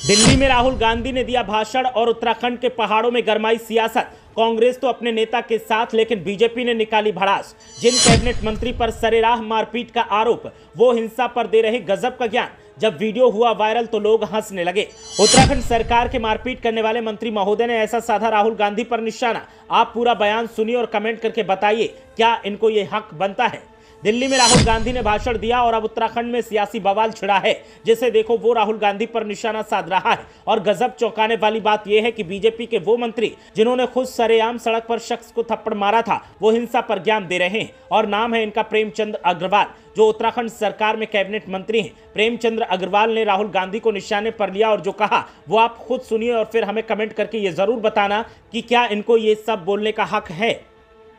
दिल्ली में राहुल गांधी ने दिया भाषण और उत्तराखंड के पहाड़ों में गरमाई सियासत। कांग्रेस तो अपने नेता के साथ, लेकिन बीजेपी ने निकाली भड़ास। जिन कैबिनेट मंत्री पर सरेराह मारपीट का आरोप, वो हिंसा पर दे रहे गजब का ज्ञान। जब वीडियो हुआ वायरल तो लोग हंसने लगे। उत्तराखंड सरकार के मारपीट करने वाले मंत्री महोदय ने ऐसा साधा राहुल गांधी पर निशाना। आप पूरा बयान सुनिए और कमेंट करके बताइए क्या इनको ये हक बनता है। दिल्ली में राहुल गांधी ने भाषण दिया और अब उत्तराखंड में सियासी बवाल छिड़ा है। जिसे देखो वो राहुल गांधी पर निशाना साध रहा है। और गजब चौंकाने वाली बात यह है कि बीजेपी के वो मंत्री जिन्होंने खुद सरेआम सड़क पर शख्स को थप्पड़ मारा था, वो हिंसा पर ज्ञान दे रहे हैं। और नाम है इनका प्रेमचंद अग्रवाल, जो उत्तराखंड सरकार में कैबिनेट मंत्री हैं। प्रेमचंद अग्रवाल ने राहुल गांधी को निशाने पर लिया और जो कहा वो आप खुद सुनिए और फिर हमें कमेंट करके ये जरूर बताना कि क्या इनको ये सब बोलने का हक है।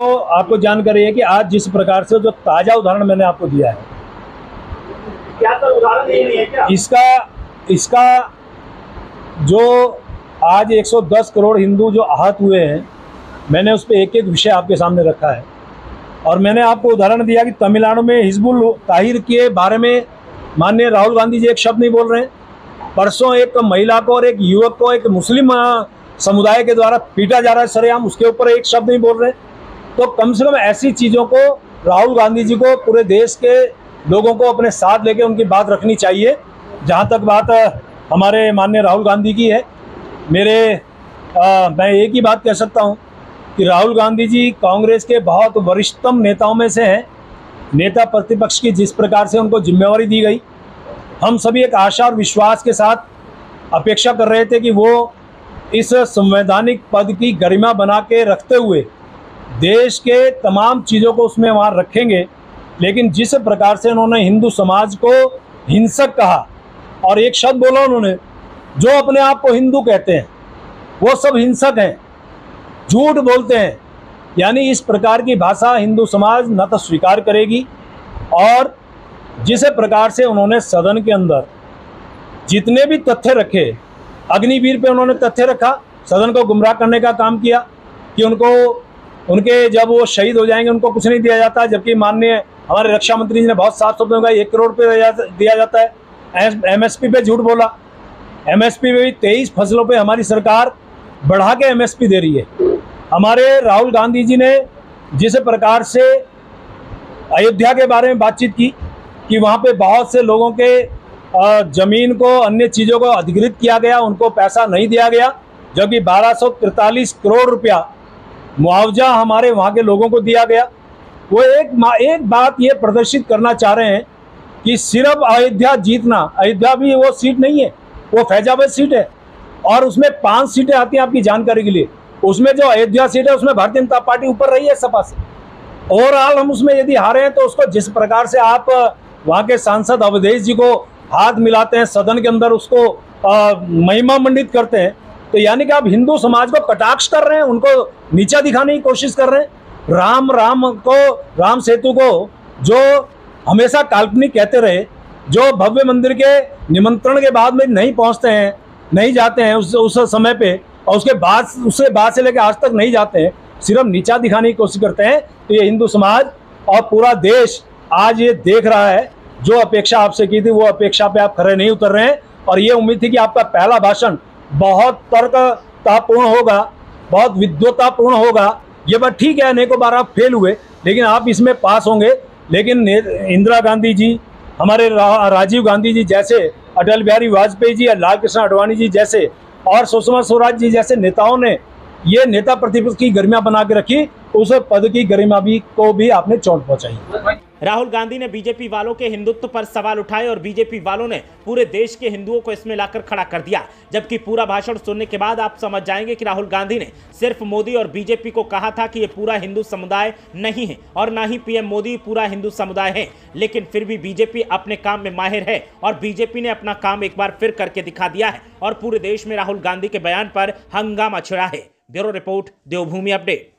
तो आपको जानकारी है कि आज जिस प्रकार से जो ताजा उदाहरण मैंने आपको दिया है, क्या तो उदाहरण नहीं है क्या? इसका जो आज 110 करोड़ हिंदू जो आहत हुए हैं, मैंने उस पर एक एक विषय आपके सामने रखा है। और मैंने आपको उदाहरण दिया कि तमिलनाडु में हिजबुल ताहिर के बारे में माननीय राहुल गांधी जी एक शब्द नहीं बोल रहे हैं। परसों एक महिला को और एक युवक को एक मुस्लिम समुदाय के द्वारा पीटा जा रहा है सरेआम, उसके ऊपर एक शब्द नहीं बोल रहे। तो कम से कम ऐसी चीज़ों को राहुल गांधी जी को, पूरे देश के लोगों को अपने साथ लेके उनकी बात रखनी चाहिए। जहाँ तक बात हमारे माननीय राहुल गांधी की है, मैं एक ही बात कह सकता हूँ कि राहुल गांधी जी कांग्रेस के बहुत वरिष्ठतम नेताओं में से हैं। नेता प्रतिपक्ष की जिस प्रकार से उनको जिम्मेवारी दी गई, हम सभी एक आशा और विश्वास के साथ अपेक्षा कर रहे थे कि वो इस संवैधानिक पद की गरिमा बना के रखते हुए देश के तमाम चीज़ों को उसमें वहाँ रखेंगे। लेकिन जिस प्रकार से उन्होंने हिंदू समाज को हिंसक कहा और एक शब्द बोला उन्होंने, जो अपने आप को हिंदू कहते हैं वो सब हिंसक हैं, झूठ बोलते हैं। यानी इस प्रकार की भाषा हिंदू समाज न तो स्वीकार करेगी। और जिस प्रकार से उन्होंने सदन के अंदर जितने भी तथ्य रखे, अग्निवीर पे उन्होंने तथ्य रखा, सदन को गुमराह करने का काम किया कि उनके जब वो शहीद हो जाएंगे उनको कुछ नहीं दिया जाता, जबकि माननीय हमारे रक्षा मंत्री जी ने बहुत साफ शब्दों में 1 करोड़ रुपये दिया जाता है। एमएसपी पे झूठ बोला। एमएसपी पे भी 23 फसलों पे हमारी सरकार बढ़ा के एमएसपी दे रही है। हमारे राहुल गांधी जी ने जिस प्रकार से अयोध्या के बारे में बातचीत की कि वहाँ पे बहुत से लोगों के जमीन को, अन्य चीज़ों को अधिकृत किया गया, उनको पैसा नहीं दिया गया, जबकि 1243 करोड़ रुपया मुआवजा हमारे वहाँ के लोगों को दिया गया। वो एक बात ये प्रदर्शित करना चाह रहे हैं कि सिर्फ अयोध्या जीतना, अयोध्या भी वो सीट नहीं है, वो फैजाबाद सीट है और उसमें 5 सीटें आती हैं। आपकी जानकारी के लिए, उसमें जो अयोध्या सीट है उसमें भारतीय जनता पार्टी ऊपर रही है सपा से। ओवरऑल हम उसमें यदि हारे हैं तो उसको जिस प्रकार से आप वहाँ के सांसद अवधेश जी को हाथ मिलाते हैं सदन के अंदर, उसको महिमा मंडित करते हैं, तो यानी कि आप हिंदू समाज को कटाक्ष कर रहे हैं, उनको नीचा दिखाने की कोशिश कर रहे हैं। राम सेतु को जो हमेशा काल्पनिक कहते रहे, जो भव्य मंदिर के निमंत्रण के बाद में नहीं पहुंचते हैं, नहीं जाते हैं उस समय पे, और उसके बाद से लेकर आज तक नहीं जाते हैं, सिर्फ नीचा दिखाने की कोशिश करते हैं। तो ये हिंदू समाज और पूरा देश आज ये देख रहा है, जो अपेक्षा आपसे की थी वो अपेक्षा पे आप खरे नहीं उतर रहे हैं। और ये उम्मीद थी कि आपका पहला भाषण बहुत तर्कतापूर्ण होगा, बहुत विद्वतापूर्ण होगा। ये बात ठीक है, अनेकों बार आप फेल हुए, लेकिन आप इसमें पास होंगे। लेकिन इंदिरा गांधी जी, हमारे राजीव गांधी जी जैसे, अटल बिहारी वाजपेयी जी या लाल कृष्ण आडवाणी जी जैसे और सुषमा स्वराज जी जैसे नेताओं ने ये नेता प्रतिपक्ष की गरिमा बना के रखी, उस पद की गरिमा को भी आपने चोट पहुंचाई। राहुल गांधी ने बीजेपी वालों के हिंदुत्व पर सवाल उठाए और बीजेपी वालों ने पूरे देश के हिंदुओं को इसमें लाकर खड़ा कर दिया। जबकि पूरा भाषण सुनने के बाद आप समझ जाएंगे कि राहुल गांधी ने सिर्फ मोदी और बीजेपी को कहा था कि ये पूरा हिंदू समुदाय नहीं है और ना ही पीएम मोदी पूरा हिंदू समुदाय है। लेकिन फिर भी बीजेपी अपने काम में माहिर है और बीजेपी ने अपना काम एक बार फिर करके दिखा दिया है और पूरे देश में राहुल गांधी के बयान पर हंगामा छिड़ा है। ब्यूरो रिपोर्ट, देवभूमि अपडेट।